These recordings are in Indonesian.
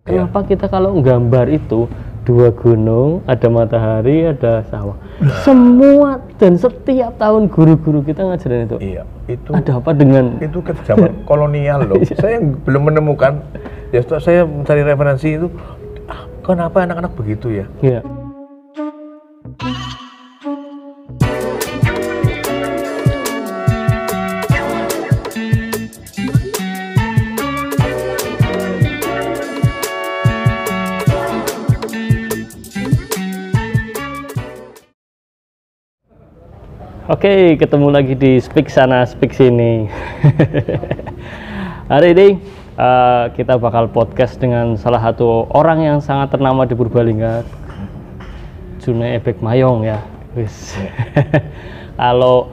Kenapa kita kalau gambar itu 2 gunung, ada matahari, ada sawah. Semua dan setiap tahun guru-guru kita ngajarin itu. Iya, itu. Ada apa dengan itu ke zaman kolonial loh. Saya belum menemukan. Ya setelah saya mencari referensi itu, kenapa anak-anak begitu ya? Iya. Oke, ketemu lagi di Speak Sana, Speak Sini. Hari ini kita bakal podcast dengan salah satu orang yang sangat ternama di Purbalingga, June Ebek Mayong ya. Kalau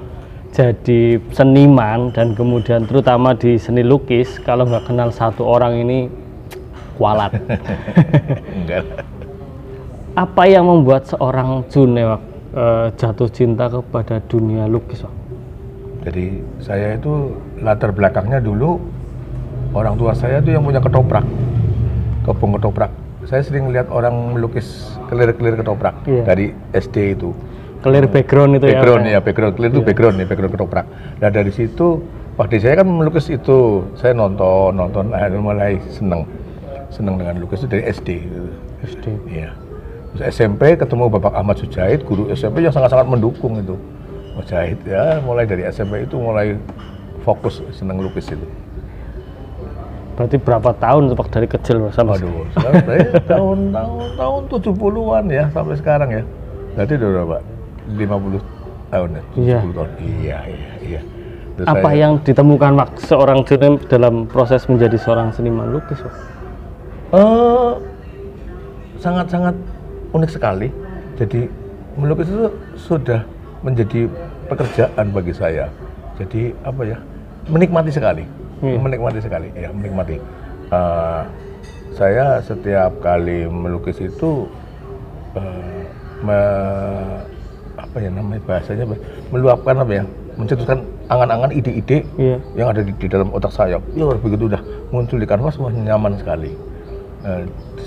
jadi seniman dan kemudian terutama di seni lukis, kalau nggak kenal satu orang ini kualat. Enggak. Apa yang membuat seorang June jatuh cinta kepada dunia lukis, Pak? Jadi saya itu latar belakangnya dulu orang tua saya itu yang punya ketoprak, kebun ketoprak. Saya sering lihat orang melukis kelir-kelir ketoprak dari SD itu. Kelir background itu background, ya? Background kelir itu background ya, background ketoprak. Nah dari situ, waktu saya kan melukis itu, saya nonton, mulai seneng dengan lukis itu dari SD. SD. Iya. Terus SMP ketemu Bapak Ahmad Sujahid, guru SMP yang sangat-sangat mendukung itu. Sujahid ya, mulai dari SMP itu mulai fokus seneng lukis itu. Berarti berapa tahun Pak dari kecil sampai Aduh, saya tahun 70-an ya sampai sekarang ya. Berarti udah berapa? 50 tahun ya? 70 Iya. tahun. Iya. Terus apa yang ditemukan Pak seorang June dalam proses menjadi seorang seniman lukis, Pak? Sangat-sangat unik sekali. Jadi melukis itu sudah menjadi pekerjaan bagi saya. Jadi apa ya? Menikmati sekali. Menikmati sekali. Ya, menikmati. Saya setiap kali melukis itu apa ya namanya bahasanya, meluapkan apa ya? Mencetuskan angan-angan ide-ide yang ada di dalam otak saya. Ya begitu udah muncul di kanvas, wah nyaman sekali.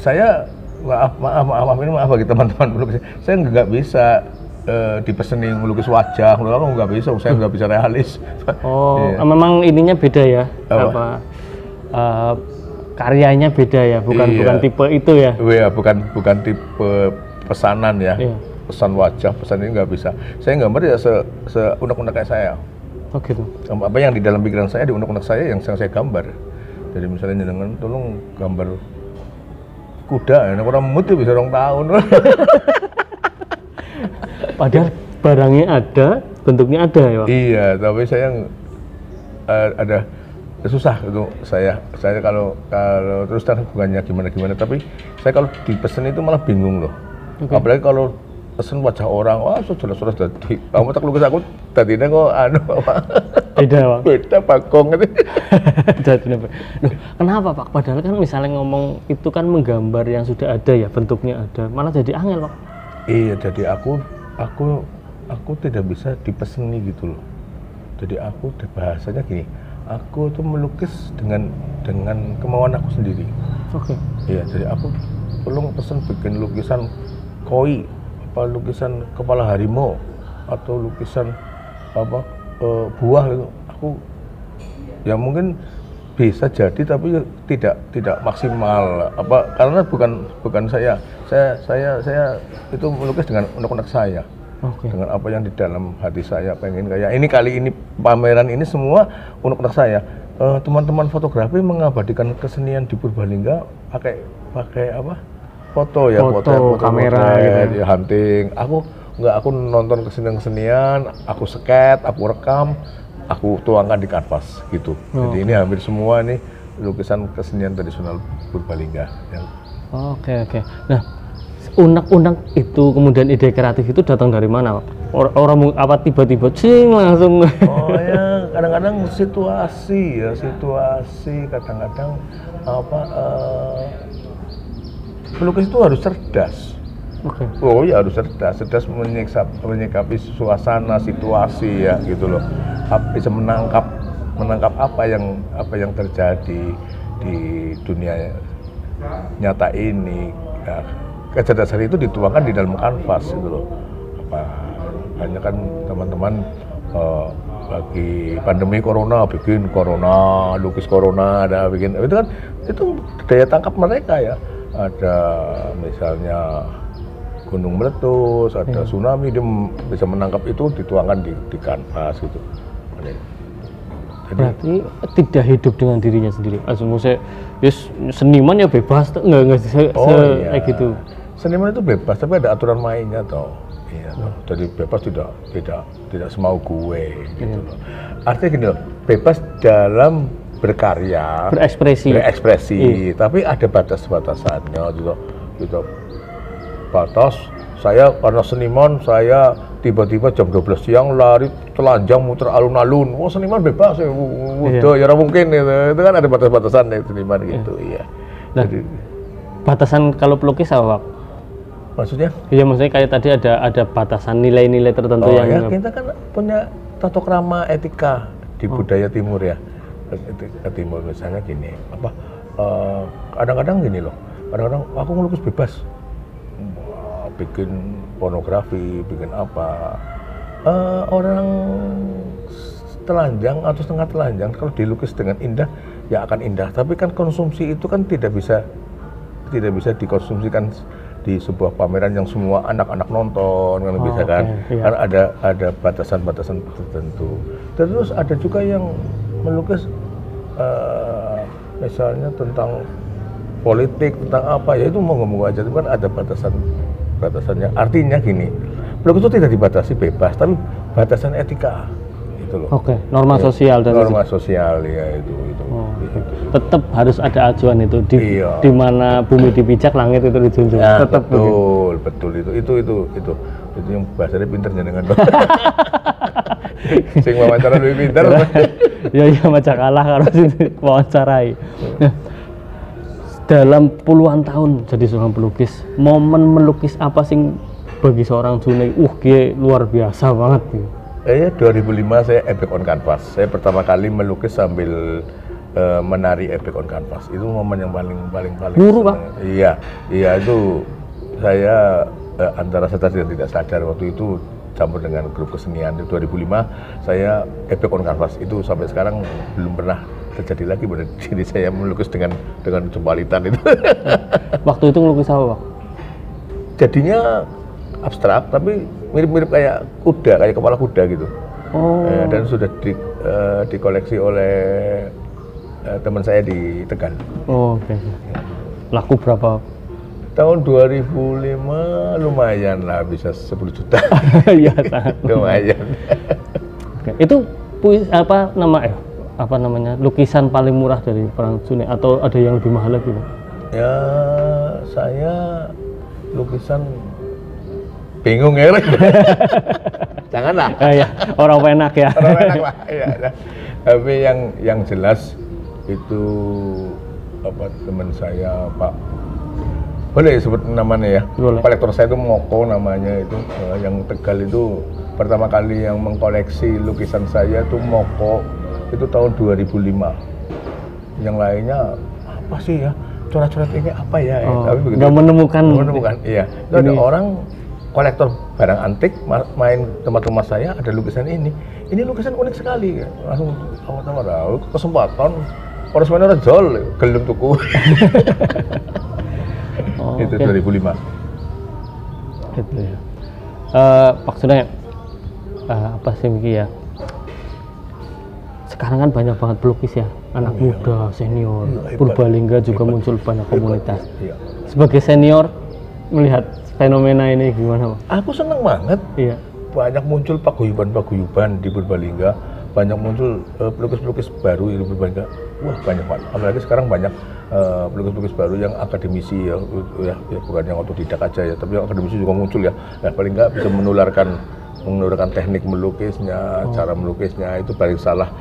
Saya maaf bagi teman-teman pelukis. Saya nggak bisa dipeseni melukis wajah, nggak bisa. Saya nggak bisa realis. Memang ininya beda ya? Karyanya beda ya, bukan tipe itu ya? Iya, bukan tipe pesanan ya. Pesan wajah, pesan ini nggak bisa. Saya gambar ya seunek-unek kayak saya. Oh gitu. Apa yang di dalam pikiran saya, di unek-unek saya yang saya gambar. Jadi misalnya jangan tolong gambar kuda, enak orang mutu bisa 2 tahun. Padahal barangnya ada, bentuknya ada ya, Pak? Iya, tapi saya ada susah untuk saya kalau terus terang bukannya gimana, tapi saya kalau dipesen itu malah bingung loh. Apalagi kalau pesen wajah orang, wah jelas-jelas tadi. Kamu tak lukis aku tadinya kok apa? Beda, Pak. Beda bagong gitu. Loh, kenapa, Pak? Padahal kan misalnya ngomong itu kan menggambar yang sudah ada ya, bentuknya ada, malah jadi angel, Pak. Iya, jadi aku tidak bisa dipeseni gitu loh. Jadi aku bahasanya gini, aku tuh melukis dengan kemauan aku sendiri. Oke. Iya, jadi aku tolong pesen bikin lukisan koi, apa lukisan kepala harimau atau lukisan apa buah gitu. Aku ya mungkin bisa jadi tapi tidak maksimal apa karena bukan saya itu melukis dengan unek-unek saya. Dengan apa yang di dalam hati saya pengen kayak ini. Kali ini pameran ini semua unek-unek saya. Teman-teman fotografi mengabadikan kesenian di Purbalingga pakai apa? Foto kamera gitu. Hunting. Aku nonton kesenian, aku sket, aku rekam, aku tuangkan di kanvas gitu. Jadi ini hampir semua nih lukisan kesenian tradisional Purbalingga. Oke. Nah, unek-unek itu kemudian ide kreatif itu datang dari mana, Pak? Orang apa tiba-tiba langsung? Oh ya, kadang-kadang situasi kadang-kadang apa pelukis itu harus cerdas. Oh ya harus cerdas menyikapi suasana, situasi ya gitu loh. Bisa menangkap apa yang terjadi di dunia nyata ini. Nah, kecerdasan itu dituangkan di dalam kanvas gitu loh. Hanya kan teman-teman lagi pandemi corona, bikin corona, lukis corona, ada bikin itu kan itu daya tangkap mereka ya. Ada misalnya gunung meletus, ada tsunami, dia bisa menangkap itu dituangkan di kanvas gitu. Jadi, berarti tidak hidup dengan dirinya sendiri. Maksudnya seniman ya bebas, nggak kayak gitu. Seniman itu bebas, tapi ada aturan mainnya toh. Iya, jadi bebas tidak semau gue gitu loh. Artinya gini loh, bebas dalam berkarya, berekspresi, tapi ada batas-batasannya gitu. Batas saya karena seniman, saya tiba-tiba jam 12 siang lari telanjang muter alun-alun. Oh, seniman bebas ya, udah ya mungkin itu kan ada batas-batasan ya seniman gitu. Iya. Nah, jadi, batasan kalau pelukis apa, Pak? Maksudnya? Iya, maksudnya kayak tadi ada batasan nilai-nilai tertentu yang ya, kita kan punya tata krama etika di budaya timur ya. Etika timur misalnya gini, kadang-kadang gini loh. Kadang-kadang aku ngelukis bebas. Bikin pornografi, bikin apa. Orang telanjang atau setengah telanjang kalau dilukis dengan indah ya akan indah, tapi kan konsumsi itu kan tidak bisa dikonsumsikan di sebuah pameran yang semua anak-anak nonton kan bisa kan, karena ada batasan-batasan tertentu. Terus ada juga yang melukis misalnya tentang politik, tentang apa ya itu mau aja, itu kan ada batasannya. Artinya gini, pelukis itu tidak dibatasi bebas, tapi batasan etika gitu loh. Norma sosial dan norma sosial ya itu. Tetap harus ada acuan itu di mana bumi dipijak langit itu dijunjung. Ya, tetap betul itu yang bahasanya pinter jenengan. Sing wawancara lebih pinter. Ya macam kalah kalau wawancarai. Nah, dalam puluhan tahun jadi seorang pelukis, momen melukis apa sing bagi seorang Junai dia luar biasa banget gitu. 2005 saya epic on canvas. Saya pertama kali melukis sambil menari epic on canvas. Itu momen yang paling guru, Pak? Iya itu saya antara sadar dan tidak sadar waktu itu campur dengan grup kesenian. Di 2005 saya epic on canvas itu sampai sekarang belum pernah terjadi lagi. Jadi saya melukis dengan jembalitan itu. Waktu itu melukis apa, Pak? Jadinya abstrak tapi mirip-mirip kayak kuda, kayak kepala kuda gitu. Dan sudah dikoleksi oleh teman saya di Tegal. Laku berapa? Tahun 2005 lumayan lah, bisa 10 juta. Iya, sangat lumayan. Itu lukisan paling murah dari orang Junai atau ada yang lebih mahal lagi, Pak? Ya, saya lukisan bingung ya. Janganlah. Orang enak ya. Orang enak lah. Iya. Tapi yang jelas itu teman saya Pak, boleh sebut namanya ya? Boleh. Kolektor saya itu Moko namanya itu, yang Tegal itu pertama kali yang mengkoleksi lukisan saya itu Moko, itu tahun 2005. Yang lainnya apa sih ya? Coret-coret ini apa ya? Tapi begitu. Nggak menemukan. Iya. Itu ada orang kolektor barang antik main tempat rumah saya, ada lukisan ini lukisan unik sekali, langsung tahu kesempatan orang semuanya rejol gelem tuku. Itu 2005 itu ya. Maksudnya apa sih Miki ya, sekarang kan banyak banget pelukis ya, anak muda, senior, Purbalingga juga muncul banyak komunitas. Sebagai senior melihat fenomena ini gimana, Pak? Aku senang banget. Iya. Banyak muncul paguyuban di Purbalingga, banyak muncul pelukis-pelukis baru di Purbalingga. Wah, banyak banget. Apalagi sekarang banyak pelukis-pelukis baru yang akademisi ya, bukan yang otodidak aja ya, tapi yang akademisi juga muncul ya. Nah, paling nggak bisa menularkan teknik melukisnya, cara melukisnya itu paling salah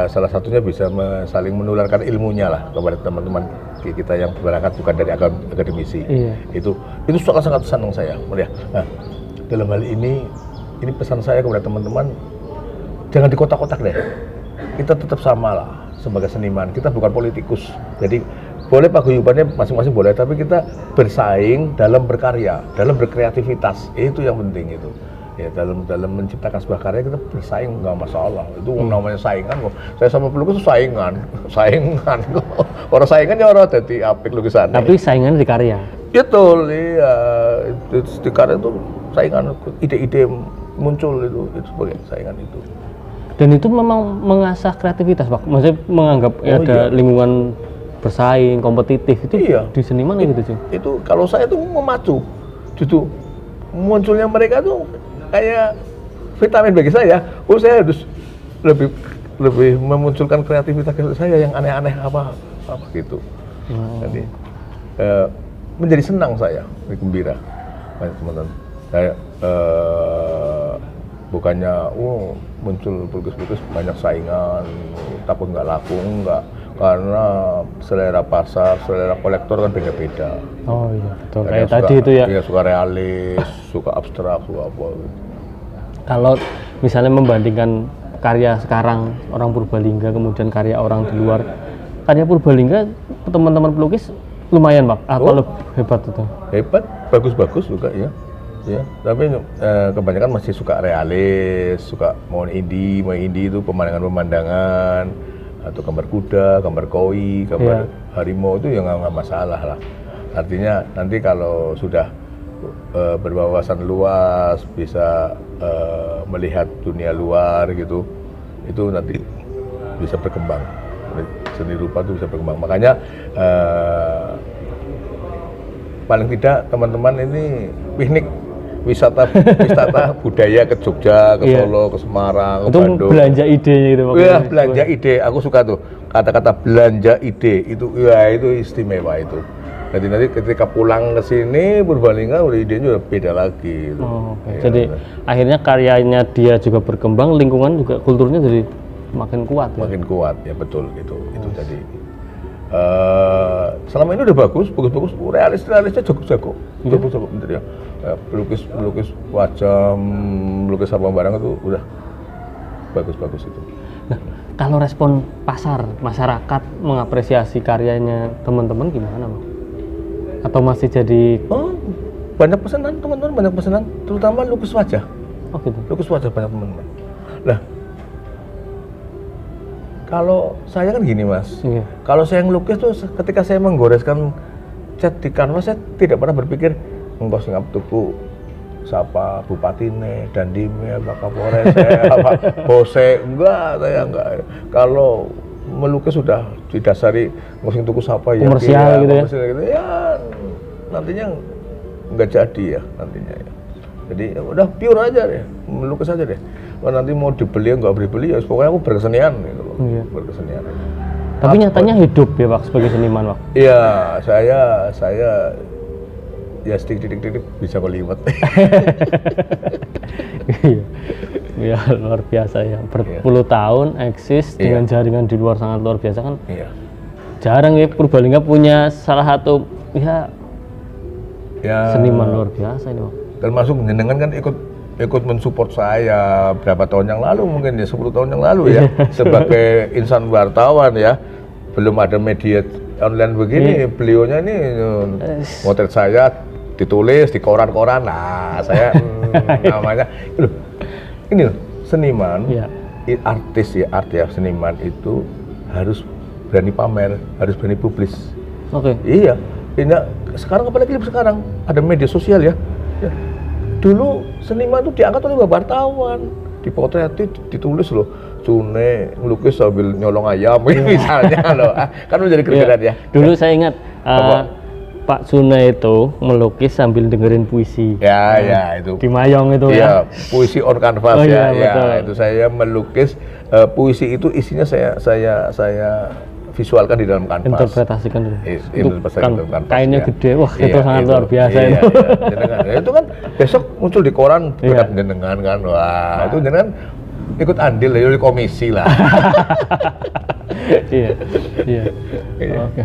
satunya bisa saling menularkan ilmunya lah kepada teman-teman kita yang berangkat bukan dari akademisi. Iya. Itu sangat senang saya melihat. Nah, dalam hal ini pesan saya kepada teman-teman, jangan dikotak-kotak deh. Kita tetap sama lah sebagai seniman. Kita bukan politikus. Jadi boleh paguyubannya masing-masing boleh, tapi kita bersaing dalam berkarya, dalam berkreativitas, itu yang penting itu. Ya dalam menciptakan sebuah karya kita bersaing nggak masalah. Itu namanya saingan kok. Saya sama pelukis itu saingan kok. Orang saingan ya orang jadi apik lukisan. Tapi saingan di karya. Betul, iya. Di karya itu saingan, ide-ide muncul itu sebagai saingan itu. Dan itu memang mengasah kreativitas, Pak. Maksudnya menganggap ada lingkungan bersaing, kompetitif itu di seniman gitu, Cing. Itu kalau saya itu memacu. Justru munculnya mereka tuh kayak vitamin bagi saya. Saya harus lebih memunculkan kreativitas saya yang aneh-aneh apa gitu. Jadi menjadi senang saya, gembira. Teman-teman, saya bukannya muncul pelukis-pelukis banyak saingan, takut nggak laku, enggak. Karena selera pasar, selera kolektor kan beda-beda. Oh iya, betul. Kayak tadi itu ya. Iya, suka realis, suka abstrak, suka apa. Kalau misalnya membandingkan karya sekarang orang Purbalingga kemudian karya orang di luar, karya Purbalingga teman-teman pelukis lumayan, Pak. Atau lebih hebat itu? Hebat, bagus-bagus juga ya. Ya, tapi kebanyakan masih suka realis, suka mau indie itu pemandangan-pemandangan. Atau gambar kuda, gambar koi, gambar harimau itu ya nggak masalah lah. Artinya nanti kalau sudah berwawasan luas, bisa melihat dunia luar gitu, itu nanti bisa berkembang. Seni rupa itu bisa berkembang. Makanya paling tidak teman-teman ini piknik wisata budaya ke Jogja, ke Solo, ke Semarang, ke Bandung. Itu belanja idenya gitu. Iya, belanja ide. Aku suka tuh kata-kata belanja ide itu. Ya itu istimewa itu. Jadi nanti ketika pulang ke sini Purbalingga udah idenya udah beda lagi. Gitu. Ya, jadi akhirnya karyanya dia juga berkembang, lingkungan juga kulturnya jadi makin kuat. Makin kuat ya betul itu. Itu jadi selama ini udah bagus, realisnya jago-jago. Jago-jago bener ya. Pelukis wajah, melukis apa barang itu udah bagus itu. Nah, kalau respon pasar, masyarakat mengapresiasi karyanya teman-teman gimana, Bang? Atau masih jadi? Banyak pesanan teman-teman, banyak pesanan, terutama lukis wajah. Oh gitu. Lukis wajah banyak teman-teman. Nah, kalau saya kan gini, Mas. Kalau saya ngelukis tuh ketika saya menggoreskan cat di kanvas, saya tidak pernah berpikir engkau singap tuku siapa bupatine, dandime, apa kapolres, apa bose, saya enggak. Kalau melukis sudah didasari engkau sing tuku siapa ya komersial gitu ya, nantinya enggak jadi ya nantinya ya. Jadi udah pure aja deh, melukis aja deh. Nanti mau dibeli enggak beli ya, pokoknya aku berkesenian gitu loh. Berkesenian. Tapi nyatanya hidup ya, Pak, sebagai seniman, Pak. Iya, saya ya sedikit bisa keliwat. Ya luar biasa ya, berpuluh tahun eksis dengan jaringan di luar sangat luar biasa kan. Jarang ya Purbalingga punya salah satu seniman luar biasa ini, Pak. Termasuk jenengan kan ikut mensupport saya berapa tahun yang lalu, mungkin ya 10 tahun yang lalu ya, sebagai insan wartawan ya. Belum ada media online begini, beliaunya ini motret saya ditulis di koran-koran. Nah, saya namanya ini loh, seniman, artis ya, seniman itu harus berani pamer, harus berani publis. Iya, ini sekarang apalagi sekarang ada media sosial ya. Dulu seniman itu diangkat oleh wartawan, dipotret, ditulis loh, Cune ngelukis sambil nyolong ayam misalnya loh, kan menjadi kerjaan ya. Dulu saya ingat Pak Sune itu melukis sambil dengerin puisi. Ya itu. Di Mayong itu ya. Puisi on canvas betul. Itu saya melukis puisi itu isinya saya visualkan di dalam kanvas. Interpretasikan dulu. Itu kan kainnya gede, wah itu sangat luar biasa itu. Itu kan besok muncul di koran berkat jenengan kan, wah itu jenengan ikut andil ya di komisi lah. Iya. Oke.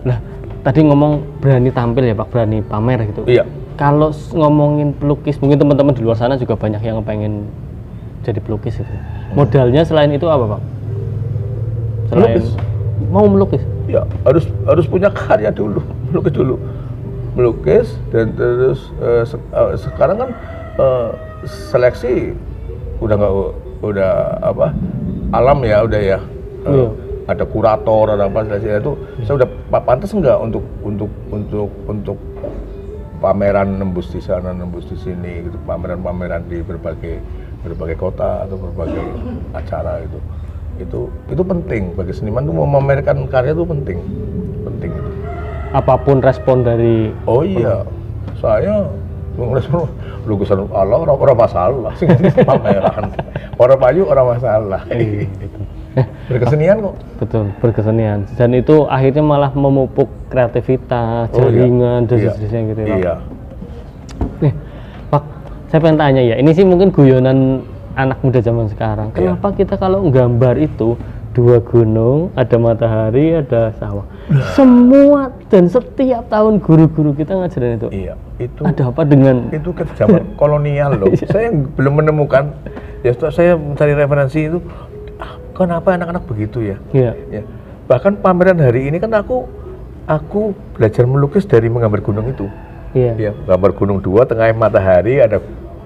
Nah, tadi ngomong berani tampil ya Pak, berani pamer gitu. Iya. Kalau ngomongin pelukis, mungkin teman-teman di luar sana juga banyak yang pengen jadi pelukis gitu. Modalnya selain itu apa Pak? Selain melukis. Mau melukis? ya harus punya karya dulu, melukis dan terus sekarang kan seleksi udah alam ya udah ya. Ada kurator, ada apa seleksi itu saya udah pantas enggak untuk pameran nembus di sana, nembus di sini gitu, pameran di berbagai kota atau berbagai acara itu penting bagi seniman tuh, memamerkan karya itu penting itu. Apapun respon dari saya respon lukisan Allah orang masalah sih pameran orang payu orang masalah gitu. Berkesenian kok. Betul, berkesenian. Dan itu akhirnya malah memupuk kreativitas, jaringan, dan seterusnya gitu ya. Iya. Pak, saya pengen tanya ya, ini sih mungkin guyonan anak muda zaman sekarang. Kenapa kita kalau gambar itu 2 gunung, ada matahari, ada sawah. Semua dan setiap tahun guru-guru kita ngajarin itu. Iya, itu. Ada apa dengan itu ke zaman kolonial loh. Saya belum menemukan. Ya, saya mencari referensi itu. Kenapa anak-anak begitu ya? Iya. Ya. Bahkan pameran hari ini kan aku belajar melukis dari menggambar gunung itu. Iya. Ya, gambar gunung 2, tengahnya matahari, ada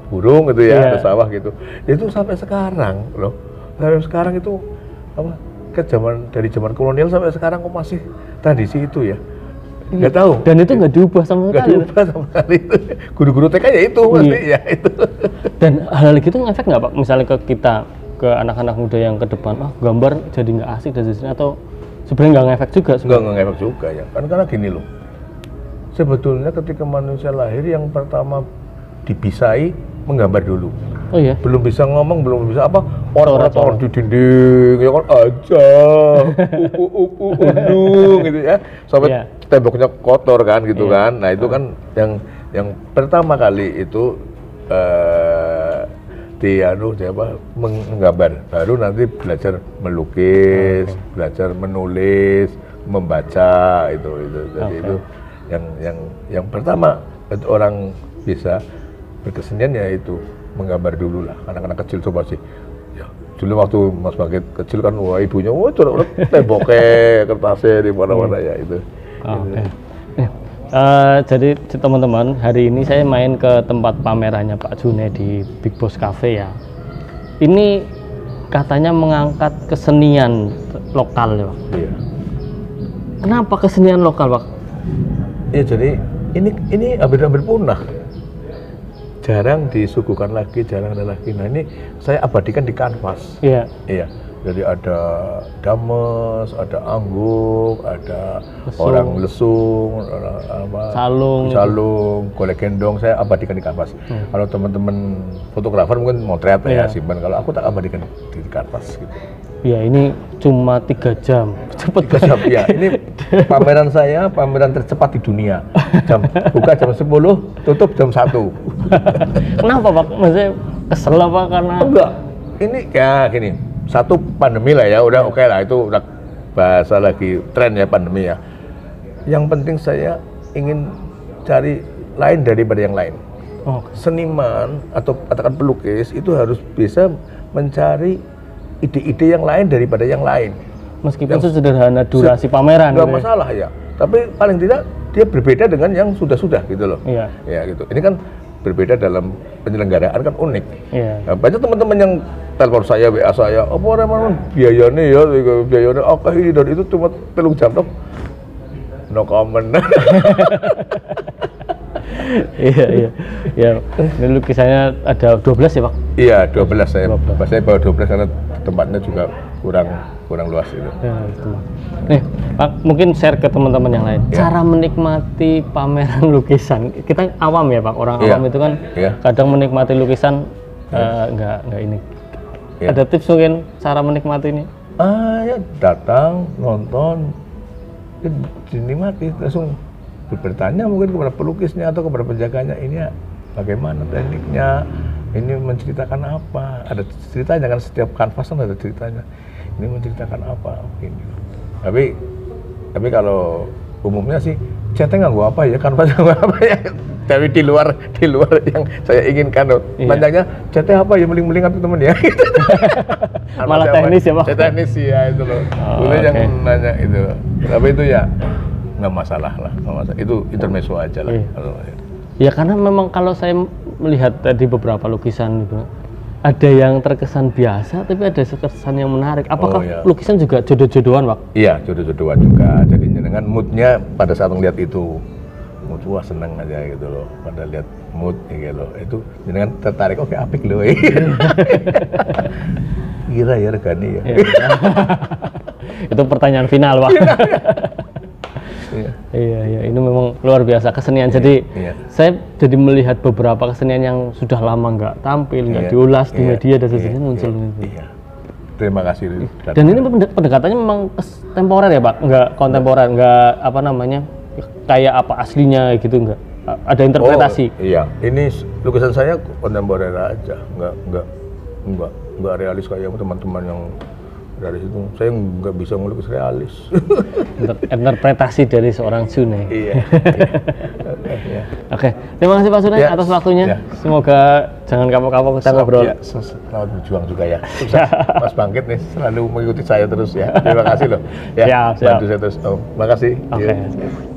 burung gitu ya, ada sawah gitu. Itu sampai sekarang loh. Sampai sekarang itu dari zaman kolonial sampai sekarang kok masih tradisi itu ya. Nggak tahu. Dan itu nggak diubah sama sekali. Nggak diubah sama sekali itu. Guru-guru TK ya itu pasti ya itu. Dan hal gitu ngefek nggak Pak? Misalnya ke kita, ke anak-anak muda yang ke depan, gambar jadi nggak asik dan sebagainya, atau sebenarnya nggak ngefek juga? Nggak ngefek juga ya, karena gini loh, sebetulnya ketika manusia lahir yang pertama dibisai menggambar dulu. Oh iya? Belum bisa ngomong, belum bisa apa, orang-orang di dinding, ya kan aja, undung gitu ya, sampai temboknya kotor kan gitu kan. Nah itu kan yang pertama kali itu menggambar, baru nanti belajar melukis, belajar menulis, membaca itu. Jadi itu yang pertama itu orang bisa berkesenian ya itu menggambar dulu lah. Anak-anak kecil coba sih. Ya, dulu waktu Mas Bangkit kecil kan ibunya temboknya kertasnya di mana-mana ya itu. Jadi teman-teman, hari ini saya main ke tempat pamerannya Pak June di Big Boss Cafe ya. Ini katanya mengangkat kesenian lokal ya Pak. Iya. Kenapa kesenian lokal Pak? Ya jadi ini hampir punah. Jarang disuguhkan lagi, jarang ada lagi. Nah ini saya abadikan di kanvas. Iya. Iya. Jadi ada dames, ada angguk, ada lesung. Orang lesung, salung, golek gendong, saya abadikan di kanvas. Kalau teman-teman fotografer mungkin motret ya simpan, kalau aku tak abadikan di kanvas gitu. Ya ini cuma 3 jam, cepet 3 jam ya. Ini pameran saya, pameran tercepat di dunia. Buka jam 10, tutup jam 1. Kenapa Pak? Maksudnya kesel apa karena? Enggak, ini kayak gini. Satu pandemi lah ya, udah oke lah, itu udah bahasa lagi tren ya pandemi ya. Yang penting saya ingin cari lain daripada yang lain. Seniman atau katakan pelukis itu harus bisa mencari ide-ide yang lain daripada yang lain. Meskipun sederhana durasi pameran. Nggak masalah ya, tapi paling tidak dia berbeda dengan yang sudah-sudah gitu loh. Iya. Ya gitu. Ini kan berbeda dalam penyelenggaraan kan unik. Iya. Nah, banyak teman-teman yang telepon saya, WA saya, apa memang biayanya ya, biayanya ini dan itu cuma 3 jam dong. No comment. Iya. Ini lukisannya ada 12 ya Pak? Iya, 12 saya. Saya bawa 12 karena tempatnya juga kurang luas itu. Ya, itu. Nih, Pak, mungkin share ke teman-teman yang lain. Cara menikmati pameran lukisan. Kita awam ya Pak, orang awam itu kan kadang menikmati lukisan nggak ini. Ada tips mungkin cara menikmati ini? Ya datang, nonton, dinikmati, langsung bertanya mungkin kepada pelukisnya atau kepada penjaganya, ini ya bagaimana tekniknya, ini menceritakan apa, ada ceritanya kan, setiap kanvas kan ada ceritanya, ini menceritakan apa, ini. Tapi kalau umumnya sih catnya nggak gua apa ya, kanvas nggak apa ya. Tapi di luar yang saya inginkan loh. Iya. Panjangnya catnya apa ya, meling-meling atau temen ya. Malah teknis ya, Pak? Cat teknis ya itu loh. Oh, Boleh yang oke. nanya itu. Tapi itu ya nggak masalah lah, nggak masalah. Itu intermezzo aja lah. Iya. Kalau- Ya karena memang kalau saya melihat tadi beberapa lukisan itu, ada yang terkesan biasa tapi ada terkesan yang menarik. Apakah Oh, iya. lukisan juga jodoh-jodohan, Pak? Iya, jodoh-jodohan juga. Jadi dengan moodnya pada saat ngeliat itu, mood wah seneng aja gitu loh. Pada lihat mood gitu loh. Itu dengan tertarik, oke apik loh. Kira ya regani ya. Itu pertanyaan final, Pak. Iya. Iya, ini memang luar biasa kesenian. Jadi Iya. saya jadi melihat beberapa kesenian yang sudah lama nggak tampil, nggak Iya, diulas di iya, media dan iya, sebagainya muncul iya, gitu. Iya. Terima kasih. Dan ini pendekatannya memang temporer ya, Pak? Nggak kontemporer, nggak apa namanya kayak apa aslinya gitu, nggak? Ada interpretasi. Oh, iya, ini lukisan saya kontemporer aja, nggak realis kayak teman-teman yang dari situ. Saya nggak bisa ngelukis realis. Interpretasi dari seorang Sunai. Iya. Oke, terima kasih Pak Sunai Ya, atas waktunya. ya. Semoga jangan kapok-kapok kita ngobrol. Ya, selamat berjuang juga ya. Sukses, Mas Bangkit nih selalu mengikuti saya terus ya. Terima kasih loh. Ya, Siap, siap. bantu saya terus. Oh, makasih. Oke. Iya.